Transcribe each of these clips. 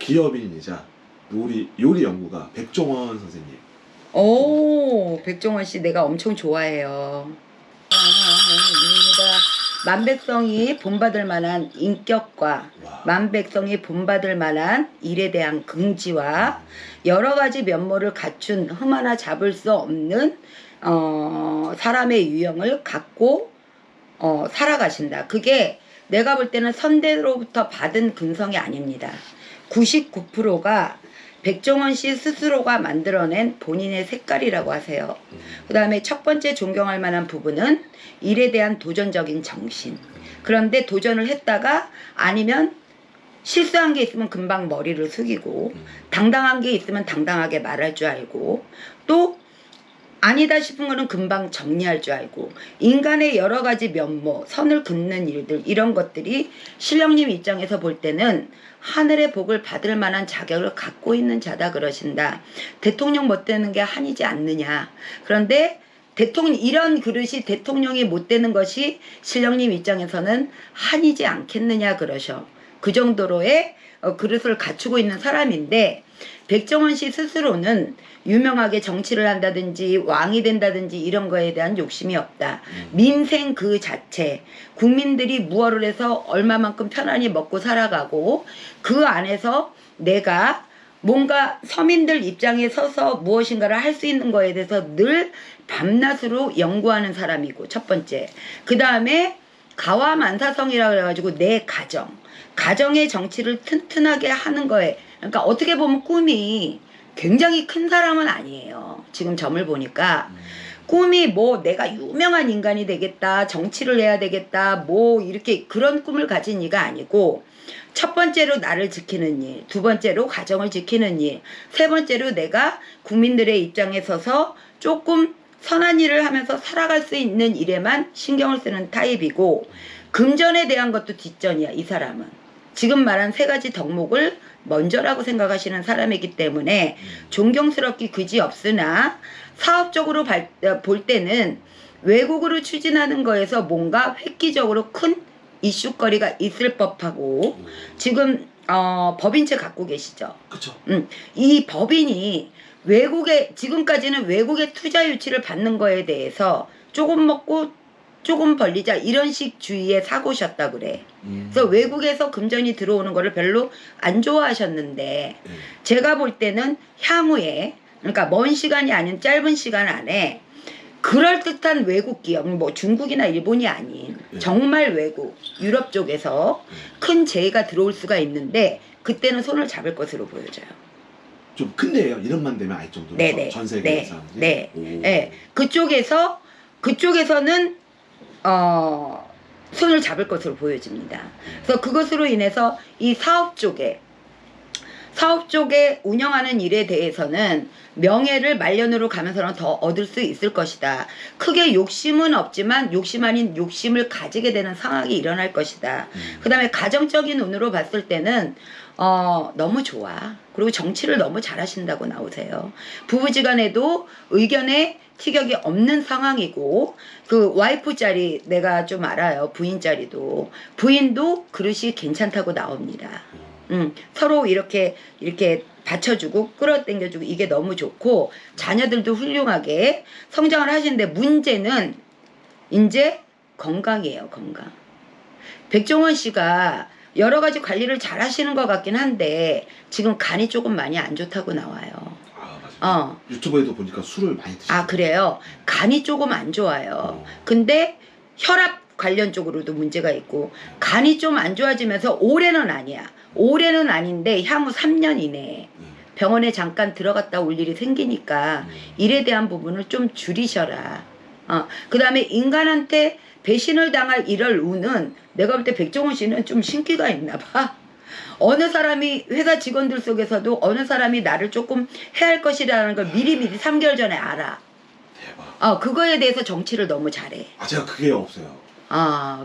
기업인이자 요리 연구가 백종원 선생님. 오, 백종원 씨 내가 엄청 좋아해요. 만백성이 본받을 만한 인격과 만백성이 본받을 만한 일에 대한 긍지와 여러 가지 면모를 갖춘 흠 하나 잡을 수 없는 사람의 유형을 갖고 살아가신다. 그게 내가 볼 때는 선대로부터 받은 근성이 아닙니다. 99%가 백종원 씨 스스로가 만들어낸 본인의 색깔이라고 하세요. 그 다음에 첫 번째 존경할 만한 부분은 일에 대한 도전적인 정신. 그런데 도전을 했다가 아니면 실수한 게 있으면 금방 머리를 숙이고 당당한 게 있으면 당당하게 말할 줄 알고 또 아니다 싶은 거는 금방 정리할 줄 알고 인간의 여러 가지 면모, 선을 긋는 일들 이런 것들이 신령님 입장에서 볼 때는 하늘의 복을 받을 만한 자격을 갖고 있는 자다 그러신다. 대통령 못 되는 게 한이지 않느냐. 그런데 이런 그릇이 대통령이 못 되는 것이 신령님 입장에서는 한이지 않겠느냐 그러셔. 그 정도로의 그릇을 갖추고 있는 사람인데 백종원 씨 스스로는 유명하게 정치를 한다든지 왕이 된다든지 이런 거에 대한 욕심이 없다. 민생 그 자체 국민들이 무얼을 해서 얼마만큼 편안히 먹고 살아가고 그 안에서 내가 뭔가 서민들 입장에 서서 무엇인가를 할 수 있는 거에 대해서 늘 밤낮으로 연구하는 사람이고 첫 번째. 그 다음에 가와만사성이라고 해가지고 내 가정의 정치를 튼튼하게 하는 거에 그러니까 어떻게 보면 꿈이 굉장히 큰 사람은 아니에요. 지금 점을 보니까 꿈이 뭐 내가 유명한 인간이 되겠다, 정치를 해야 되겠다, 뭐 이렇게 그런 꿈을 가진 이가 아니고 첫 번째로 나를 지키는 일, 두 번째로 가정을 지키는 일, 세 번째로 내가 국민들의 입장에 서서 조금 선한 일을 하면서 살아갈 수 있는 일에만 신경을 쓰는 타입이고 금전에 대한 것도 뒷전이야. 이 사람은 지금 말한 세 가지 덕목을 먼저라고 생각하시는 사람이기 때문에 존경스럽기 그지없으나 사업적으로 볼 때는 외국으로 추진하는 거에서 뭔가 획기적으로 큰 이슈거리가 있을 법하고 지금 법인채 갖고 계시죠. 그렇죠. 이 법인이 지금까지는 외국의 투자 유치를 받는 거에 대해서 조금 먹고 조금 벌리자 이런 식 주의의 사고셨다 그래. 그래서 외국에서 금전이 들어오는 거를 별로 안 좋아하셨는데 제가 볼 때는 향후에 그러니까 먼 시간이 아닌 짧은 시간 안에 그럴듯한 외국 기업 뭐 중국이나 일본이 아닌 정말 외국 유럽 쪽에서 큰 재해가 들어올 수가 있는데 그때는 손을 잡을 것으로 보여져요. 좀 큰데요. 이런만 되면 알 정도로 네네. 전 세계에 네. 네. 그쪽에서는 손을 잡을 것으로 보여집니다. 그래서 그것으로 인해서 이 사업 쪽에 운영하는 일에 대해서는 명예를 말년으로 가면서는 더 얻을 수 있을 것이다. 크게 욕심은 없지만 욕심 아닌 욕심을 가지게 되는 상황이 일어날 것이다. 그 다음에 가정적인 운으로 봤을 때는 너무 좋아. 그리고 정치를 너무 잘하신다고 나오세요. 부부지간에도 의견에 티격이 없는 상황이고 그 와이프 자리 내가 좀 알아요. 부인 자리도 부인도 그릇이 괜찮다고 나옵니다. 서로 이렇게 받쳐주고 끌어당겨주고 이게 너무 좋고 자녀들도 훌륭하게 성장을 하시는데 문제는 이제 건강이에요. 건강. 백종원 씨가 여러 가지 관리를 잘 하시는 것 같긴 한데 지금 간이 조금 많이 안 좋다고 나와요. 맞아요. 유튜브에도 보니까 술을 많이 드시고. 아 그래요? 간이 조금 안 좋아요. 근데 혈압 관련 쪽으로도 문제가 있고 간이 좀 안 좋아지면서 올해는 아니야. 올해는 아닌데 향후 3년 이내에 병원에 잠깐 들어갔다 올 일이 생기니까 일에 대한 부분을 좀 줄이셔라. 그 다음에 인간한테 배신을 당할 이럴 운은 내가 볼 때 백종원 씨는 좀 신기가 있나 봐. 어느 사람이 회사 직원들 속에서도 어느 사람이 나를 조금 해할 것이라는 걸 미리미리 3개월 전에 알아. 대박. 그거에 대해서 정치를 너무 잘해. 제가 그게 없어요.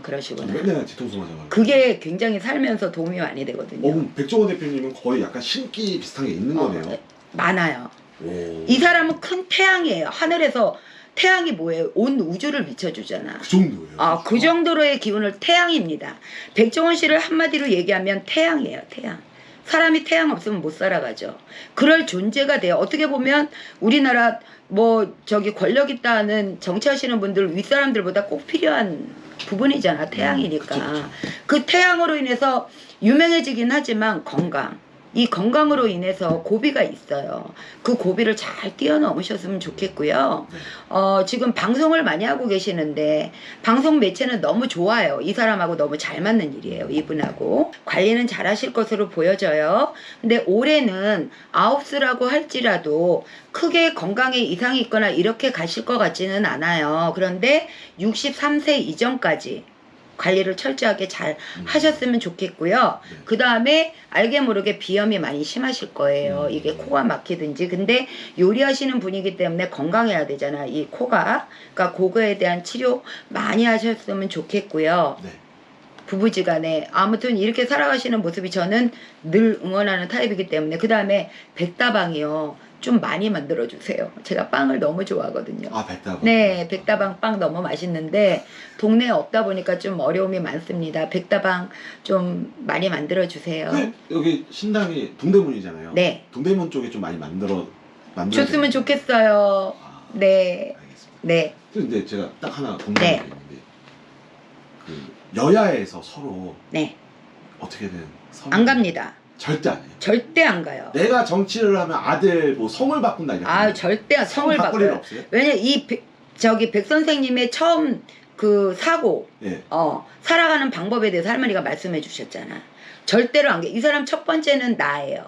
그러시구나. 맨날 뒤통수 맞아가지고. 그게 굉장히 살면서 도움이 많이 되거든요. 백종원 대표님은 거의 약간 신기 비슷한 게 있는 거네요. 많아요. 이 사람은 큰 태양이에요. 하늘에서 태양이 뭐예요? 온 우주를 비춰주잖아. 그 정도예요. 그 정도로의 기운을 태양입니다. 백종원 씨를 한마디로 얘기하면 태양이에요. 태양. 사람이 태양 없으면 못 살아가죠. 그럴 존재가 돼요. 어떻게 보면 우리나라 뭐 저기 권력 있다는 정치하시는 분들 윗사람들보다 꼭 필요한 부분이잖아. 태양이니까. 그쵸. 그 태양으로 인해서 유명해지긴 하지만 건강. 이 건강으로 인해서 고비가 있어요. 그 고비를 잘 뛰어넘으셨으면 좋겠고요. 지금 방송을 많이 하고 계시는데 방송 매체는 너무 좋아요. 이 사람하고 너무 잘 맞는 일이에요. 이분하고. 관리는 잘 하실 것으로 보여져요. 근데 올해는 아홉수라고 할지라도 크게 건강에 이상이 있거나 이렇게 가실 것 같지는 않아요. 그런데 63세 이전까지 관리를 철저하게 잘 하셨으면 좋겠고요. 그 다음에 알게 모르게 비염이 많이 심하실 거예요. 이게 코가 막히든지. 근데 요리하시는 분이기 때문에 건강해야 되잖아. 이 코가. 그러니까 그거에 대한 치료 많이 하셨으면 좋겠고요. 네. 부부지간에 아무튼 이렇게 살아가시는 모습이 저는 늘 응원하는 타입이기 때문에. 그 다음에 백다방이요. 좀 많이 만들어주세요. 제가 빵을 너무 좋아하거든요. 아, 백다방. 네, 백다방 빵 너무 맛있는데 동네에 없다 보니까 좀 어려움이 많습니다. 백다방 좀 많이 만들어주세요. 네, 여기 신당이 동대문이잖아요. 네. 동대문 쪽에 좀 많이 만들어 줬으면 좋겠어요. 아, 네. 알겠습니다. 네. 근데 제가 딱 하나 궁금한 네. 게 있는데 그 여야에서 서로 네. 어떻게든 안 갑니다. 절대 안 해요. 절대 안 가요. 내가 정치를 하면 아들 뭐 성을 바꾼다 이렇게. 아, 절대 성을 바꿀 일 바꿔요. 없어요? 왜냐 저기 백 선생님의 처음 그 사고 예. 살아가는 방법에 대해서 할머니가 말씀해 주셨잖아. 절대로 안 가. 이 사람 첫 번째는 나예요.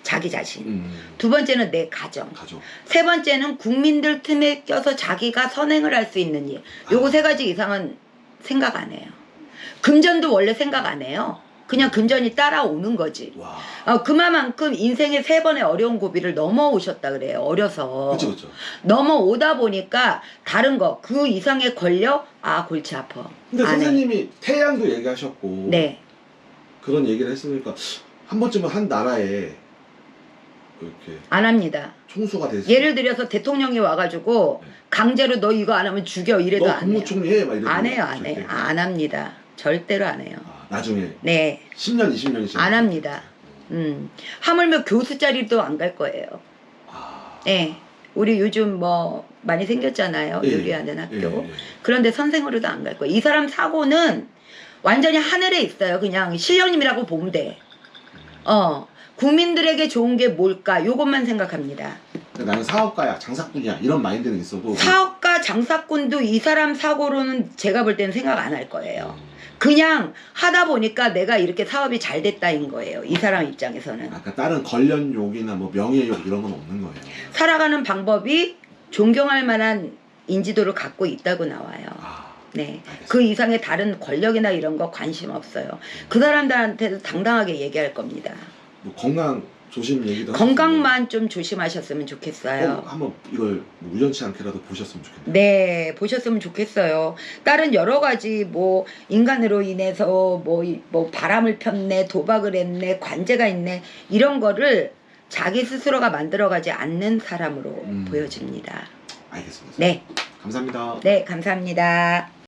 자기 자신. 두 번째는 내 가정. 세 번째는 국민들 틈에 껴서 자기가 선행을 할 수 있는 일. 요거 세 가지 이상은 생각 안 해요. 금전도 원래 생각 안 해요. 그냥 금전이 따라오는 거지. 와. 그만큼 인생의 3번의 어려운 고비를 넘어오셨다 그래요. 어려서. 그쵸. 넘어오다 보니까 다른 거 그 이상의 권력 골치 아파. 근데 안 해. 선생님이 태양도 얘기하셨고 네. 그런 얘기를 했으니까 한 번쯤은 한 나라에 이렇게 안 합니다. 총수가 됐을 예를 들어서 대통령이 와가지고 네. 강제로 너 이거 안 하면 죽여 이래도 너 안 해요. 국무총리 해 막 이래도 안 해요. 안 절대. 해요. 안 합니다. 절대로 안 해요. 나중에 네. 10년 20년이 지나면 안 합니다. 하물며 교수 자리도 안 갈 거예요. 네. 우리 요즘 뭐 많이 생겼잖아요. 예, 요리하는 학교. 예. 그런데 선생으로도 안 갈 거예요. 이 사람 사고는 완전히 하늘에 있어요. 그냥 실령님이라고 보면 돼. 국민들에게 좋은 게 뭘까? 요것만 생각합니다. 나는 사업가야 장사꾼이야 이런 마인드는 있어도 사업가 장사꾼도 이 사람 사고로는 제가 볼 때는 생각 안 할 거예요. 그냥 하다 보니까 내가 이렇게 사업이 잘 됐다인 거예요. 이 사람 입장에서는. 아까 다른 관련욕이나 뭐 명예욕 이런 건 없는 거예요. 살아가는 방법이 존경할 만한 인지도를 갖고 있다고 나와요. 네. 알겠습니다. 그 이상의 다른 권력이나 이런 거 관심 없어요. 그 사람들한테도 당당하게 얘기할 겁니다. 뭐 건강 조심 얘기도 건강만 좀 조심하셨으면 좋겠어요. 한번 이걸 뭐 우연치 않게라도 보셨으면 좋겠네요. 네, 보셨으면 좋겠어요. 다른 여러 가지 뭐 인간으로 인해서 뭐 바람을 폈네, 도박을 했네, 관제가 있네 이런 거를 자기 스스로가 만들어가지 않는 사람으로 보여집니다. 알겠습니다. 네. 감사합니다. 네, 감사합니다.